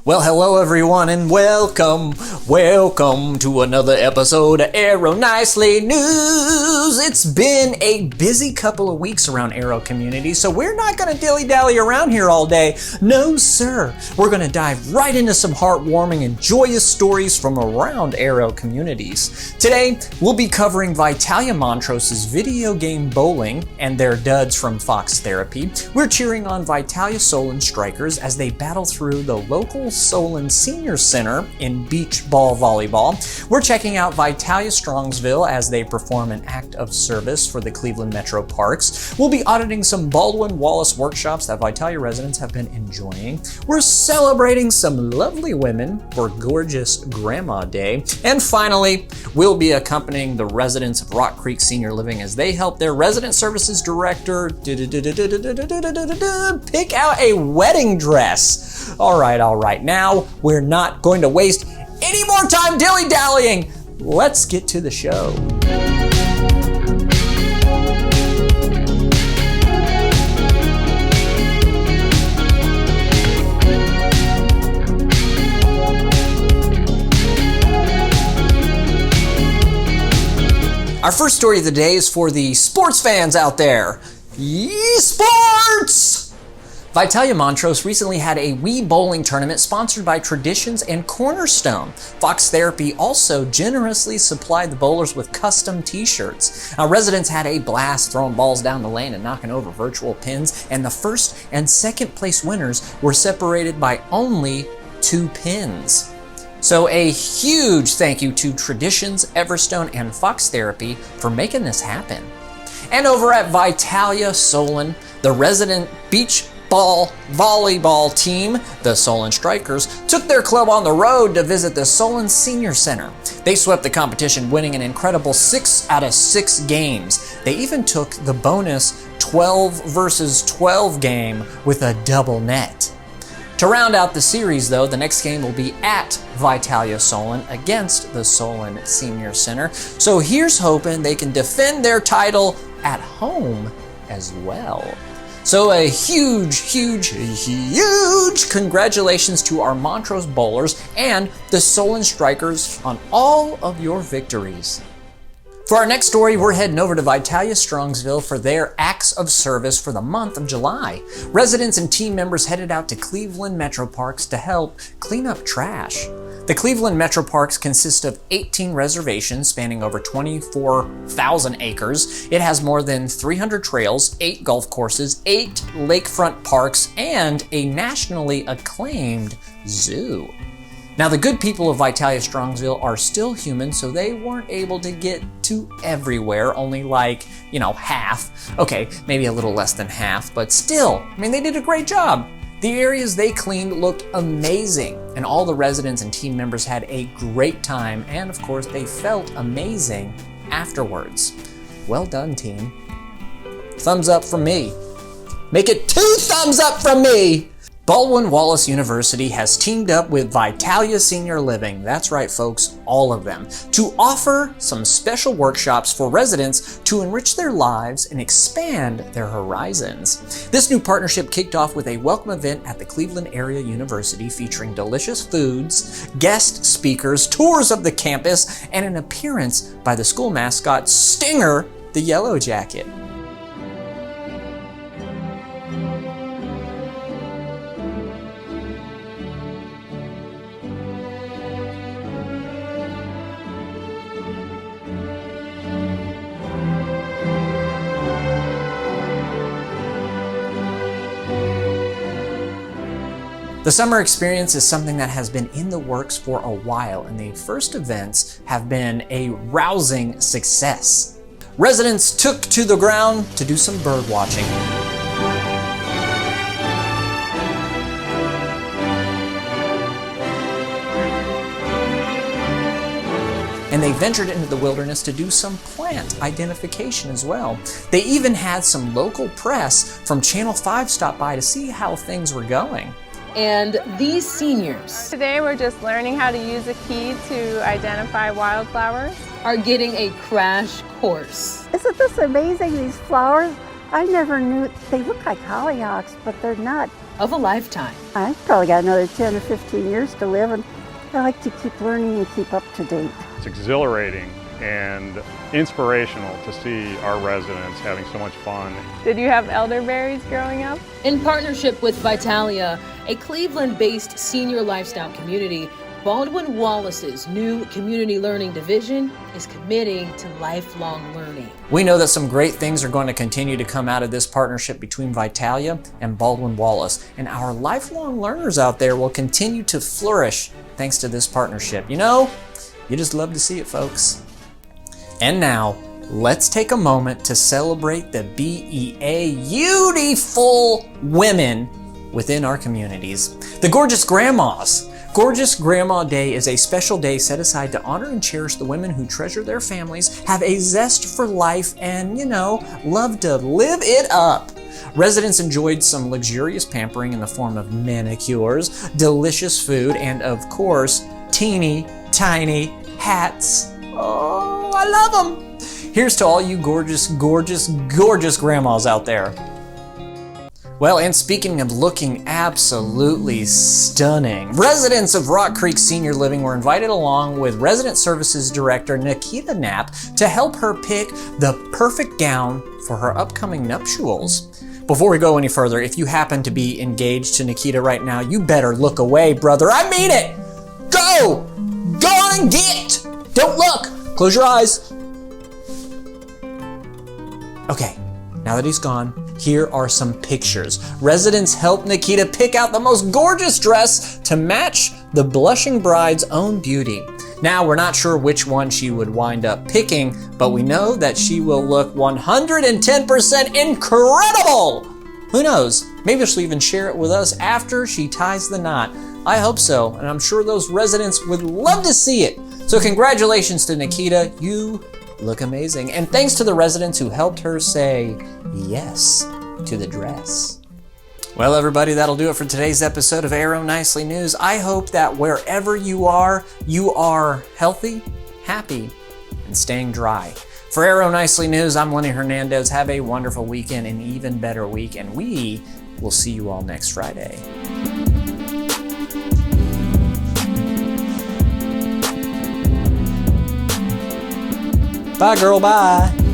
Well, hello everyone and welcome to another episode of Aero Nicely News. It's been a busy couple of weeks around Aero community, so we're not going to dilly-dally around here all day. No, sir. We're going to dive right into some heartwarming and joyous stories from around Aero communities. Today, we'll be covering Vitalia Montrose's video game bowling and their duds from Fox Therapy. We're cheering on Vitalia Solon strikers as they battle through the local Solon Senior Center in Beach Ball Volleyball. We're checking out Vitalia Strongsville as they perform an act of service for the Cleveland Metroparks. We'll be auditing some Baldwin Wallace workshops that Vitalia residents have been enjoying. We're celebrating some lovely women for Gorgeous Grandma Day. And finally, we'll be accompanying the residents of Rock Creek Senior Living as they help their resident services director pick out a wedding dress. All right. Now, we're not going to waste any more time dilly-dallying. Let's get to the show. Our first story of the day is for the sports fans out there. Sports! Vitalia Montrose recently had a Wii bowling tournament sponsored by Traditions and Cornerstone. Fox Therapy also generously supplied the bowlers with custom t-shirts. Residents had a blast throwing balls down the lane and knocking over virtual pins, and the first and second place winners were separated by only 2 pins. So a huge thank you to Traditions, Everstone, and Fox Therapy for making this happen. And over at Vitalia Solon, the resident Beach Ball Volleyball team, the Solon Strikers, took their club on the road to visit the Solon Senior Center. They swept the competition, winning an incredible 6 out of 6 games. They even took the bonus 12 versus 12 game with a double net. To round out the series, though, the next game will be at Vitalia Solon against the Solon Senior Center. So here's hoping they can defend their title at home as well. So a huge congratulations to our Montrose bowlers and the Solon Strikers on all of your victories. For our next story, we're heading over to Vitalia Strongsville for their acts of service for the month of July. Residents and team members headed out to Cleveland Metroparks to help clean up trash. The Cleveland Metroparks consist of 18 reservations spanning over 24,000 acres. It has more than 300 trails, 8 golf courses, 8 lakefront parks, and a nationally acclaimed zoo. Now, the good people of Vitalia Strongsville are still human, so they weren't able to get to everywhere, only half. Okay, maybe a little less than half, but still, they did a great job. The areas they cleaned looked amazing, and all the residents and team members had a great time, and of course, they felt amazing afterwards. Well done, team. Thumbs up from me. Make it 2 thumbs up from me! Baldwin Wallace University has teamed up with Vitalia Senior Living, that's right folks, all of them, to offer some special workshops for residents to enrich their lives and expand their horizons. This new partnership kicked off with a welcome event at the Cleveland Area University featuring delicious foods, guest speakers, tours of the campus, and an appearance by the school mascot Stinger the Yellow Jacket. The summer experience is something that has been in the works for a while, and the first events have been a rousing success. Residents took to the ground to do some bird watching. And they ventured into the wilderness to do some plant identification as well. They even had some local press from Channel 5 stop by to see how things were going. And these seniors today we're just learning how to use a key to identify wildflowers. Are getting a crash course. Isn't this amazing, these flowers? I never knew, they look like hollyhocks, but they're not. of a lifetime. I've probably got another 10 or 15 years to live, and I like to keep learning and keep up to date. It's exhilarating and inspirational to see our residents having so much fun. Did you have elderberries growing up? In partnership with Vitalia, a Cleveland-based senior lifestyle community, Baldwin Wallace's new community learning division is committing to lifelong learning. We know that some great things are going to continue to come out of this partnership between Vitalia and Baldwin Wallace, and our lifelong learners out there will continue to flourish thanks to this partnership. You know, you just love to see it, folks. And now, let's take a moment to celebrate the BEA beautiful women within our communities. The gorgeous grandmas. Gorgeous Grandma Day is a special day set aside to honor and cherish the women who treasure their families, have a zest for life, and, you know, love to live it up. Residents enjoyed some luxurious pampering in the form of manicures, delicious food, and of course, teeny tiny hats. Oh, I love them. Here's to all you gorgeous, gorgeous, gorgeous grandmas out there. Well, and speaking of looking absolutely stunning, residents of Rock Creek Senior Living were invited along with Resident Services Director Nikita Knapp to help her pick the perfect gown for her upcoming nuptials. Before we go any further, if you happen to be engaged to Nikita right now, you better look away, brother. I mean it! Go! Go on and get! Don't look! Close your eyes. Okay, now that he's gone, here are some pictures. Residents helped Nikita pick out the most gorgeous dress to match the blushing bride's own beauty. Now, we're not sure which one she would wind up picking, but we know that she will look 110% incredible! Who knows? Maybe she'll even share it with us after she ties the knot. I hope so, and I'm sure those residents would love to see it. So congratulations to Nikita, you look amazing. And thanks to the residents who helped her say yes to the dress. Well, everybody, that'll do it for today's episode of Aero Nicely News. I hope that wherever you are healthy, happy, and staying dry. For Aero Nicely News, I'm Lenny Hernandez. Have a wonderful weekend, an even better week, and we will see you all next Friday. Bye, girl, bye.